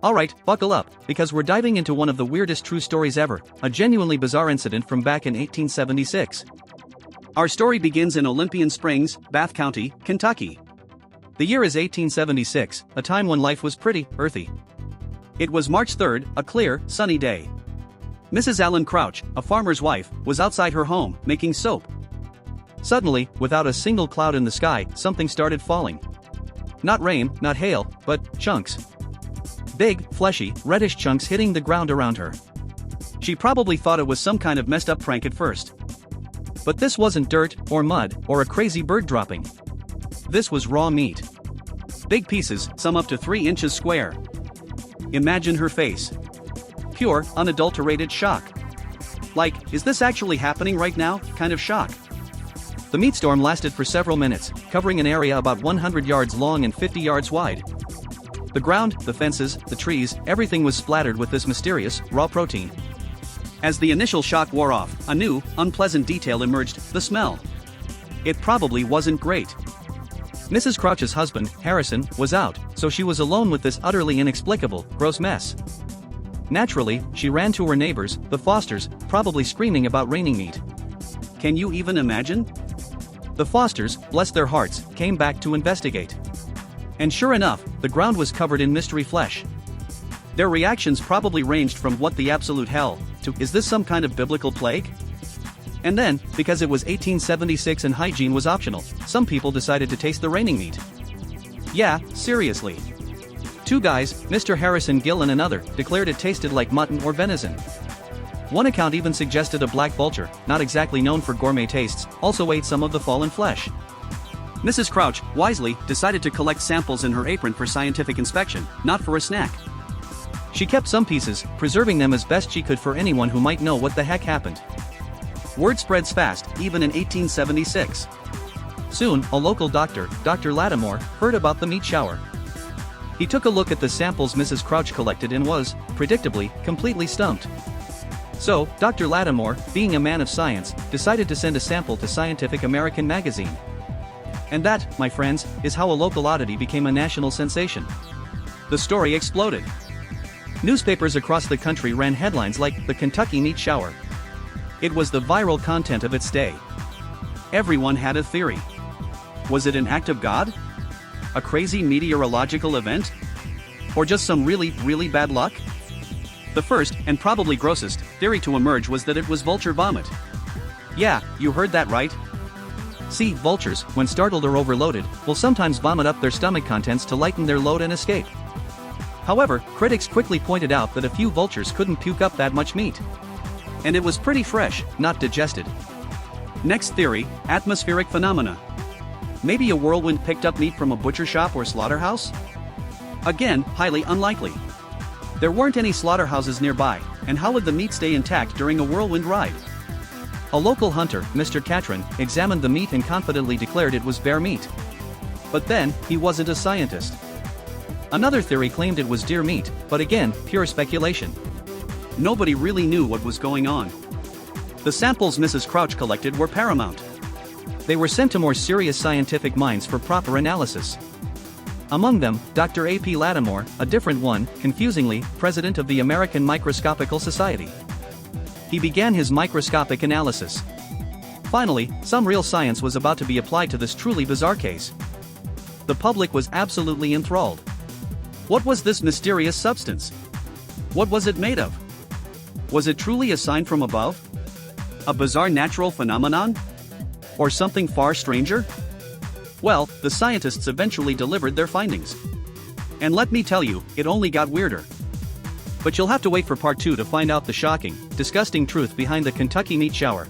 Alright, buckle up, because we're diving into one of the weirdest true stories ever, a genuinely bizarre incident from back in 1876. Our story begins in Olympian Springs, Bath County, Kentucky. The year is 1876, a time when life was pretty earthy. It was March 3rd, a clear, sunny day. Mrs. Allen Crouch, a farmer's wife, was outside her home, making soap. Suddenly, without a single cloud in the sky, something started falling. Not rain, not hail, but chunks. Big, fleshy, reddish chunks hitting the ground around her. She probably thought it was some kind of messed up prank at first. But this wasn't dirt, or mud, or a crazy bird dropping. This was raw meat. Big pieces, some up to 3 inches square. Imagine her face. Pure, unadulterated shock. Like, is this actually happening right now? Kind of shock. The meat storm lasted for several minutes, covering an area about 100 yards long and 50 yards wide. The ground, the fences, the trees, everything was splattered with this mysterious, raw protein. As the initial shock wore off, a new, unpleasant detail emerged: the smell. It probably wasn't great. Mrs. Crouch's husband, Harrison, was out, so she was alone with this utterly inexplicable, gross mess. Naturally, she ran to her neighbors, the Fosters, probably screaming about raining meat. Can you even imagine? The Fosters, bless their hearts, came back to investigate. And sure enough, the ground was covered in mystery flesh. Their reactions probably ranged from "what the absolute hell" to "is this some kind of biblical plague?" And then, because it was 1876 and hygiene was optional, some people decided to taste the raining meat. Yeah, seriously. 2 guys, Mr. Harrison Gill and another, declared it tasted like mutton or venison. One account even suggested a black vulture, not exactly known for gourmet tastes, also ate some of the fallen flesh. Mrs. Crouch, wisely, decided to collect samples in her apron for scientific inspection, not for a snack. She kept some pieces, preserving them as best she could for anyone who might know what the heck happened. Word spreads fast, even in 1876. Soon, a local doctor, Dr. Lattimore, heard about the meat shower. He took a look at the samples Mrs. Crouch collected and was, predictably, completely stumped. So, Dr. Lattimore, being a man of science, decided to send a sample to Scientific American magazine. And that, my friends, is how a local oddity became a national sensation. The story exploded. Newspapers across the country ran headlines like "The Kentucky Meat Shower." It was the viral content of its day. Everyone had a theory. Was it an act of God? A crazy meteorological event? Or just some really, really bad luck? The first, and probably grossest, theory to emerge was that it was vulture vomit. Yeah, you heard that right. See, vultures, when startled or overloaded, will sometimes vomit up their stomach contents to lighten their load and escape. However, critics quickly pointed out that a few vultures couldn't puke up that much meat. And it was pretty fresh, not digested. Next theory, atmospheric phenomena. Maybe a whirlwind picked up meat from a butcher shop or slaughterhouse? Again, highly unlikely. There weren't any slaughterhouses nearby, and how would the meat stay intact during a whirlwind ride? A local hunter, Mr. Catron, examined the meat and confidently declared it was bear meat. But then, he wasn't a scientist. Another theory claimed it was deer meat, but again, pure speculation. Nobody really knew what was going on. The samples Mrs. Crouch collected were paramount. They were sent to more serious scientific minds for proper analysis. Among them, Dr. A.P. Lattimore, a different one, confusingly, president of the American Microscopical Society. He began his microscopic analysis. Finally, some real science was about to be applied to this truly bizarre case. The public was absolutely enthralled. What was this mysterious substance? What was it made of? Was it truly a sign from above? A bizarre natural phenomenon? Or something far stranger? Well, the scientists eventually delivered their findings. And let me tell you, it only got weirder. But you'll have to wait for part 2 to find out the shocking, disgusting truth behind the Kentucky meat shower.